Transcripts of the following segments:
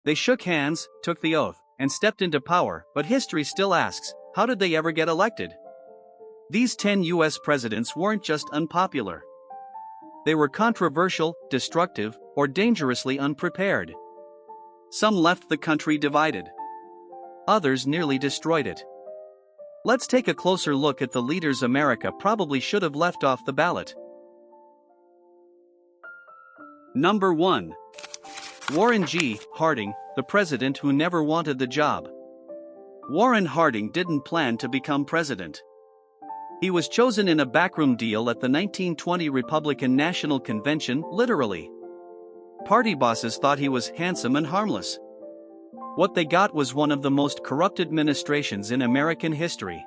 They shook hands, took the oath, and stepped into power, but history still asks, how did they ever get elected? These 10 US presidents weren't just unpopular. They were controversial, destructive, or dangerously unprepared. Some left the country divided. Others nearly destroyed it. Let's take a closer look at the leaders America probably should have left off the ballot. Number 1. Warren G. Harding, the president who never wanted the job. Warren Harding didn't plan to become president. He was chosen in a backroom deal at the 1920 Republican National Convention, literally. Party bosses thought he was handsome and harmless. What they got was one of the most corrupt administrations in American history.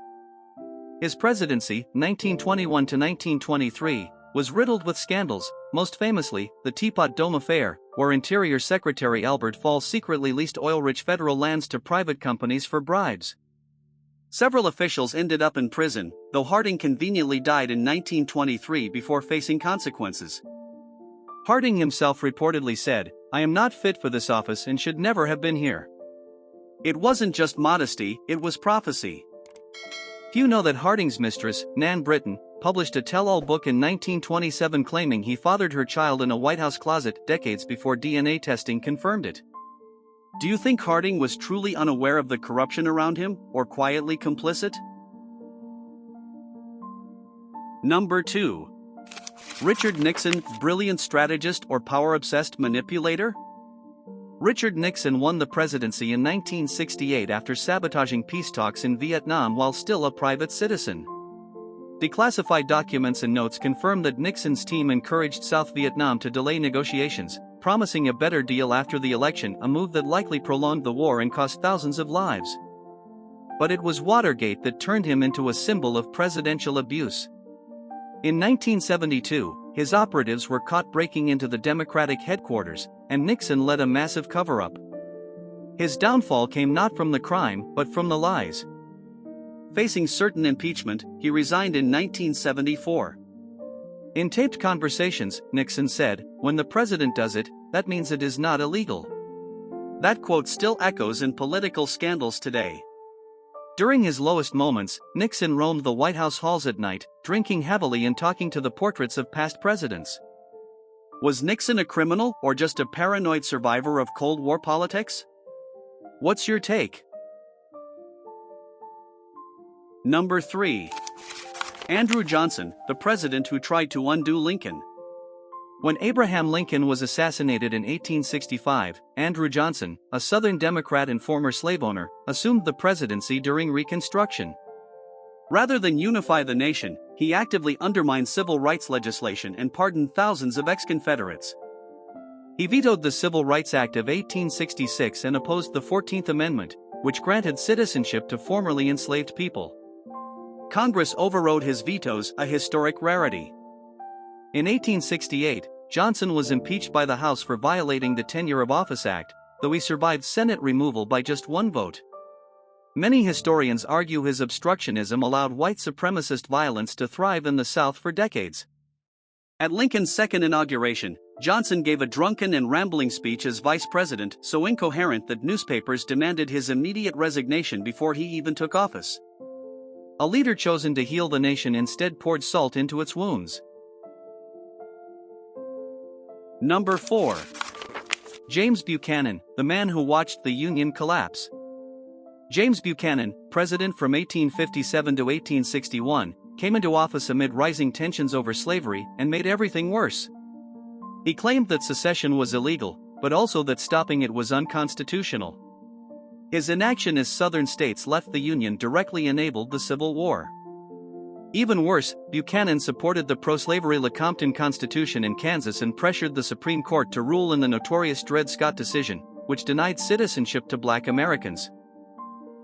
His presidency, 1921 to 1923, was riddled with scandals, most famously, the Teapot Dome affair, where Interior Secretary Albert Fall secretly leased oil-rich federal lands to private companies for bribes. Several officials ended up in prison, though Harding conveniently died in 1923 before facing consequences. Harding himself reportedly said, "I am not fit for this office and should never have been here." It wasn't just modesty, it was prophecy. Few know that Harding's mistress, Nan Britton, published a tell-all book in 1927 claiming he fathered her child in a White House closet decades before DNA testing confirmed it. Do you think Harding was truly unaware of the corruption around him, or quietly complicit? Number 2. Richard Nixon, brilliant strategist or power-obsessed manipulator? Richard Nixon won the presidency in 1968 after sabotaging peace talks in Vietnam while still a private citizen. Declassified documents and notes confirm that Nixon's team encouraged South Vietnam to delay negotiations, promising a better deal after the election, a move that likely prolonged the war and cost thousands of lives. But it was Watergate that turned him into a symbol of presidential abuse. In 1972, his operatives were caught breaking into the Democratic headquarters, and Nixon led a massive cover-up. His downfall came not from the crime, but from the lies. Facing certain impeachment, he resigned in 1974. In taped conversations, Nixon said, "When the president does it, that means it is not illegal." That quote still echoes in political scandals today. During his lowest moments, Nixon roamed the White House halls at night, drinking heavily and talking to the portraits of past presidents. Was Nixon a criminal or just a paranoid survivor of Cold War politics? What's your take? Number 3. Andrew Johnson, the president who tried to undo Lincoln. When Abraham Lincoln was assassinated in 1865, Andrew Johnson, a Southern Democrat and former slave owner, assumed the presidency during Reconstruction. Rather than unify the nation, he actively undermined civil rights legislation and pardoned thousands of ex-Confederates. He vetoed the Civil Rights Act of 1866 and opposed the 14th Amendment, which granted citizenship to formerly enslaved people. Congress overrode his vetoes, a historic rarity. In 1868, Johnson was impeached by the House for violating the Tenure of Office Act, though he survived Senate removal by just one vote. Many historians argue his obstructionism allowed white supremacist violence to thrive in the South for decades. At Lincoln's second inauguration, Johnson gave a drunken and rambling speech as vice president, so incoherent that newspapers demanded his immediate resignation before he even took office. A leader chosen to heal the nation instead poured salt into its wounds. Number 4. James Buchanan, the man who watched the Union collapse. James Buchanan, president from 1857 to 1861, came into office amid rising tensions over slavery and made everything worse. He claimed that secession was illegal, but also that stopping it was unconstitutional. His inaction as Southern states left the Union directly enabled the Civil War. Even worse, Buchanan supported the pro-slavery Lecompton Constitution in Kansas and pressured the Supreme Court to rule in the notorious Dred Scott decision, which denied citizenship to Black Americans.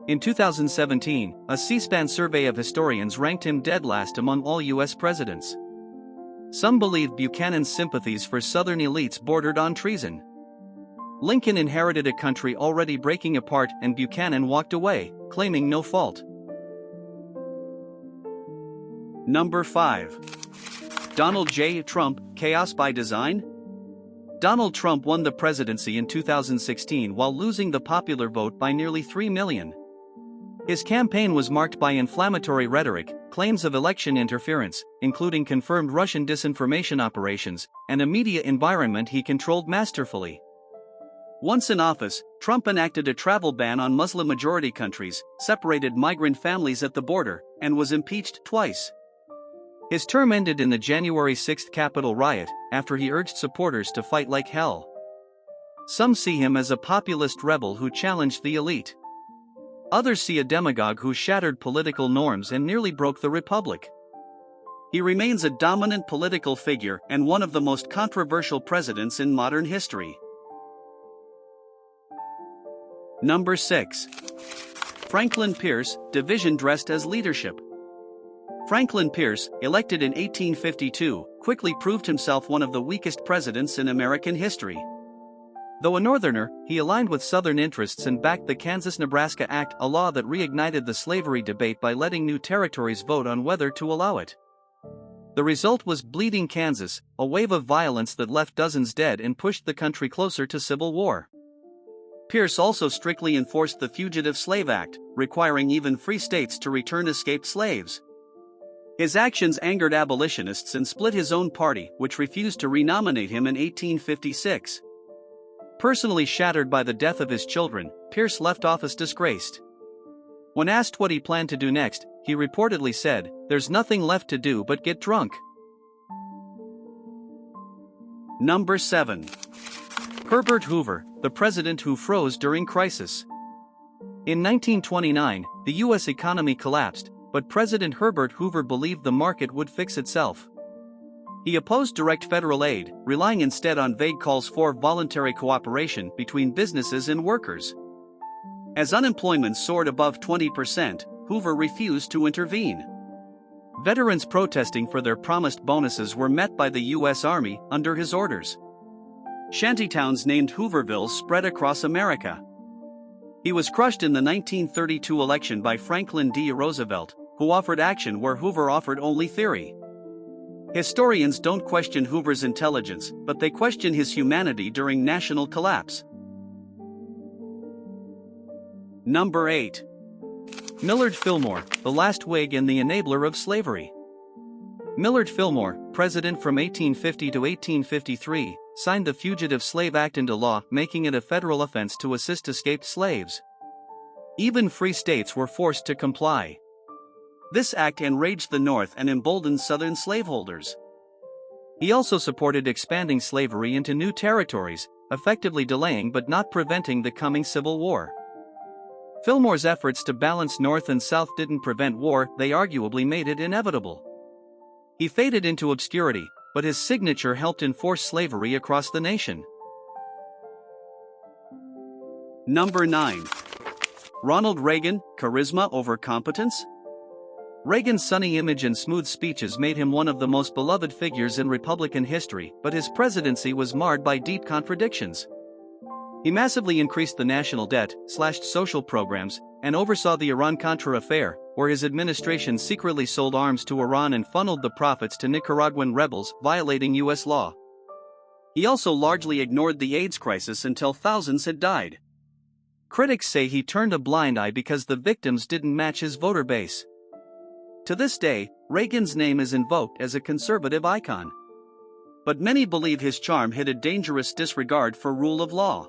In 2017, a C-SPAN survey of historians ranked him dead last among all U.S. presidents. Some believe Buchanan's sympathies for Southern elites bordered on treason. Lincoln inherited a country already breaking apart and Buchanan walked away, claiming no fault. Number 5. Donald J. Trump, chaos by design? Donald Trump won the presidency in 2016 while losing the popular vote by nearly 3 million. His campaign was marked by inflammatory rhetoric, claims of election interference, including confirmed Russian disinformation operations, and a media environment he controlled masterfully. Once in office, Trump enacted a travel ban on Muslim-majority countries, separated migrant families at the border, and was impeached twice. His term ended in the January 6 Capitol riot, after he urged supporters to fight like hell. Some see him as a populist rebel who challenged the elite. Others see a demagogue who shattered political norms and nearly broke the republic. He remains a dominant political figure and one of the most controversial presidents in modern history. Number 6. Franklin Pierce, division dressed as leadership. Franklin Pierce, elected in 1852, quickly proved himself one of the weakest presidents in American history. Though a Northerner, he aligned with Southern interests and backed the Kansas-Nebraska Act, a law that reignited the slavery debate by letting new territories vote on whether to allow it. The result was Bleeding Kansas, a wave of violence that left dozens dead and pushed the country closer to civil war. Pierce also strictly enforced the Fugitive Slave Act, requiring even free states to return escaped slaves. His actions angered abolitionists and split his own party, which refused to renominate him in 1856. Personally shattered by the death of his children, Pierce left office disgraced. When asked what he planned to do next, he reportedly said, "There's nothing left to do but get drunk." Number 7. Herbert Hoover, the president who froze during crisis. In 1929, the U.S. economy collapsed, but President Herbert Hoover believed the market would fix itself. He opposed direct federal aid, relying instead on vague calls for voluntary cooperation between businesses and workers. As unemployment soared above 20%, Hoover refused to intervene. Veterans protesting for their promised bonuses were met by the U.S. Army under his orders. Shantytowns named Hoovervilles spread across America. He was crushed in the 1932 election by Franklin D. Roosevelt, who offered action where Hoover offered only theory. Historians don't question Hoover's intelligence, but they question his humanity during national collapse. Number 8. Millard Fillmore, the last Whig and the enabler of slavery. Millard Fillmore, president from 1850 to 1853, signed the Fugitive Slave Act into law, making it a federal offense to assist escaped slaves. Even free states were forced to comply. This act enraged the North and emboldened Southern slaveholders. He also supported expanding slavery into new territories, effectively delaying but not preventing the coming Civil War. Fillmore's efforts to balance North and South didn't prevent war, they arguably made it inevitable. He faded into obscurity, but his signature helped enforce slavery across the nation. Number 9. Ronald Reagan, charisma over competence? Reagan's sunny image and smooth speeches made him one of the most beloved figures in Republican history, but his presidency was marred by deep contradictions. He massively increased the national debt, slashed social programs, and oversaw the Iran-Contra affair, where his administration secretly sold arms to Iran and funneled the profits to Nicaraguan rebels, violating U.S. law. He also largely ignored the AIDS crisis until thousands had died. Critics say he turned a blind eye because the victims didn't match his voter base. To this day, Reagan's name is invoked as a conservative icon. But many believe his charm hid a dangerous disregard for rule of law.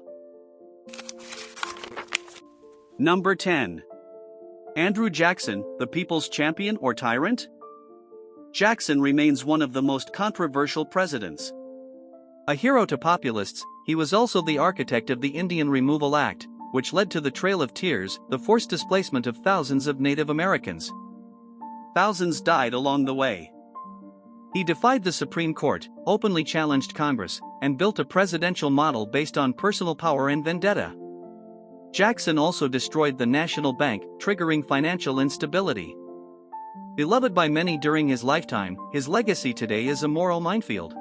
Number 10. Andrew Jackson, the people's champion or tyrant? Jackson remains one of the most controversial presidents. A hero to populists, he was also the architect of the Indian Removal Act, which led to the Trail of Tears, the forced displacement of thousands of Native Americans. Thousands died along the way. He defied the Supreme Court, openly challenged Congress, and built a presidential model based on personal power and vendetta. Jackson also destroyed the national bank, triggering financial instability. Beloved by many during his lifetime, his legacy today is a moral minefield.